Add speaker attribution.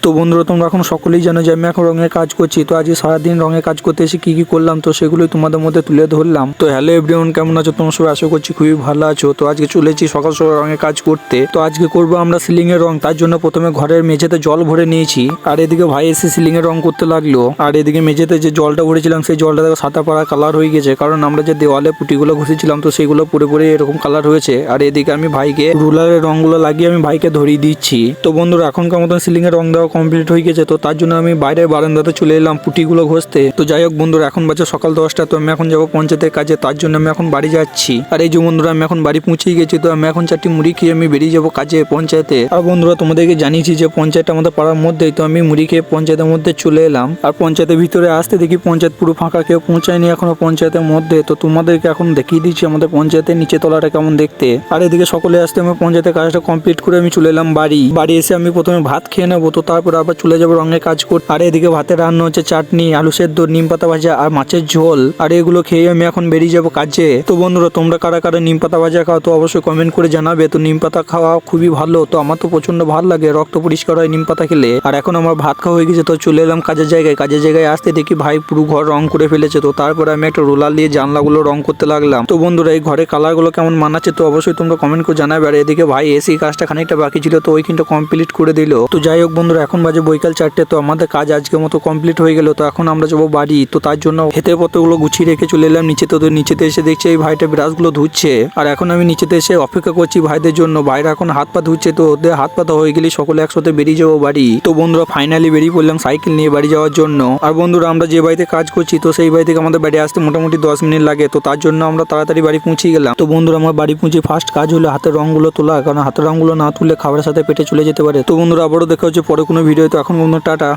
Speaker 1: তো বন্ধুরা তোমরা এখন সকলেই জানো যে আমি এখন রঙের কাজ করছি। তো আজকে সারাদিন রঙের কাজ করতে এসে কি করলাম তো সেগুলোই তোমাদের মধ্যে তুলে ধরলাম। তো হ্যালো এভরিওয়ান, কেমন আছো তোমরা সবাই? আশা করছি খুবই ভালো আছো। তো আজকে চলেছি সকাল সকাল রঙের কাজ করতে। তো আজকে করবো আমরা সিলিং এর রং। তার জন্য প্রথমে ঘরের মেঝেতে জল ভরে নিয়েছি, আর এদিকে ভাই এসে সিলিং এর রং করতে লাগলো। আর এদিকে মেঝেতে যে জলটা ভরেছিলাম সেই জলটা দেখো সাদা পাড়া কালার হয়ে গেছে, কারণ আমরা যে দেওয়ালে পুটিগুলো ঘষেছিলাম তো সেগুলো পুরো পুরো এরকম কালার হয়েছে। আর এদিকে আমি ভাইকে রুলারের রংগুলো লাগিয়ে আমি ভাইকে ধরিয়ে দিচ্ছি। তো বন্ধুরা এখনকার মতন সিলিং এর রং দেওয়া কমপ্লিট হয়ে গেছে। তো তার জন্য আমি বাইরের বারান্দাতে চলে এলাম পুটিগুলো ঘষতে। তো যাই হোক বন্ধুরা, এখন বাজে সকাল 10টা। তো আমি এখন যাবো পঞ্চায়েতের কাজে, তার জন্য আমি এখন বাড়ি যাচ্ছি। আর এই যে বন্ধুরা আমি এখন বাড়ি পৌঁছেই গেছি। তো আমি এখন 4টি মুড়ি খেয়ে আমি বেরিয়ে যাবো কাজে পঞ্চায়েতে। আর বন্ধুরা তোমাদেরকে জানিয়েছি যে পঞ্চায়েতটা আমাদের পাড়ার মধ্যেই। তো আমি মুড়ি খেয়ে পঞ্চায়েতের মধ্যে চলে এলাম। আর পঞ্চায়েতের ভিতরে আসতে দেখি পঞ্চায়েত পুরো ফাঁকা, কেউ পৌঁছায়নি এখনো পঞ্চায়েতের মধ্যে। তো তোমাদেরকে এখন দেখিয়ে দিচ্ছি আমাদের পঞ্চায়েতের নিচে তলাটা কেমন দেখতে। আর এদিকে সকলে আসতে আমি পঞ্চায়েতের কাজটা কমপ্লিট করে আমি চলে এলাম বাড়ি এসে আমি প্রথমে ভাত খেয়ে নেবো। তো তারপর আবার চলে যাবো রঙের কাজ করতে। আর এদিকে ভাতে রান্না হচ্ছে চাটনি, আলু সেদ্ধ, নিম পাতা ভাজা আর মাছের ঝোল। আর এগুলো খেয়ে আমি এখন বেরিয়ে যাবো কাজে। তো বন্ধুরা তোমরা কারা কারা নিম পাতা ভাজা খাও তো অবশ্যই কমেন্ট করে জানাবে। তো নিম পাতা খাওয়া খুবই ভালো, তো আমার তো প্রচন্ড ভালো লাগে, রক্ত পরিষ্কার হয় নিম পাতা খেলে। আর এখন আমার ভাত খাওয়া হয়ে গেছে। তো চলে এলাম কাজের জায়গায় আসতে দেখি ভাই পুরো ঘর রং করে ফেলেছে। তো তারপরে আমি একটা রোলার দিয়ে জানলাগুলো রং করতে লাগলাম। তো বন্ধুরা এই ঘরের কালারগুলো কেমন মানাচ্ছে তো অবশ্যই তোমরা কমেন্ট করে জানাবে। আর এদিকে ভাই এসি কাজটা খানিকটা বাকি ছিল, তো ওইখানটা কমপ্লিট করে দিল। তো যাই হোক বন্ধুরা এখন বাজে বৈকাল 4টে। তো আমাদের কাজ আজকের মতো কমপ্লিট হয়ে গেল। তো এখন আমরা যাবো বাড়ি। তো তার জন্য ক্ষেতের পত্রগুলো গুছিয়ে রেখে চলে এলাম নিচে। তো নিচেতে এসে দেখছি এই ভাইটা ব্রাশগুলো ধুচ্ছে। আর এখন আমি নিচেতে এসে অপেক্ষা করছি ভাইদের জন্য। ভাইরা এখন হাত পা ধুচ্ছে, তো ওদের হাত পা হয়ে গেলে সকলে একসাথে বেরিয়ে যাবো বাড়ি। তো বন্ধুরা ফাইনালি বেরিয়ে পড়লাম সাইকেল নিয়ে বাড়ি যাওয়ার জন্য। আর বন্ধুরা আমরা যে বাড়িতে কাজ করছি তো সেই বাড়ি থেকে আমাদের বাড়ি আসতে মোটামুটি 10 মিনিট লাগে। তো তার জন্য আমরা তাড়াতাড়ি বাড়ি পৌঁছে গেলাম। তো বন্ধুরা আমার বাড়ি পৌঁছে ফার্স্ট কাজ হলো হাতের রংগুলো তোলা, কারণ হাতের রংগুলো না তুললে খাবারের সাথে পেটে চলে যেতে পারে। তো বন্ধুরা আবারও দেখা হচ্ছে পরে কোনো ভিডিও। তো এখন বন্ধুরা টাটা।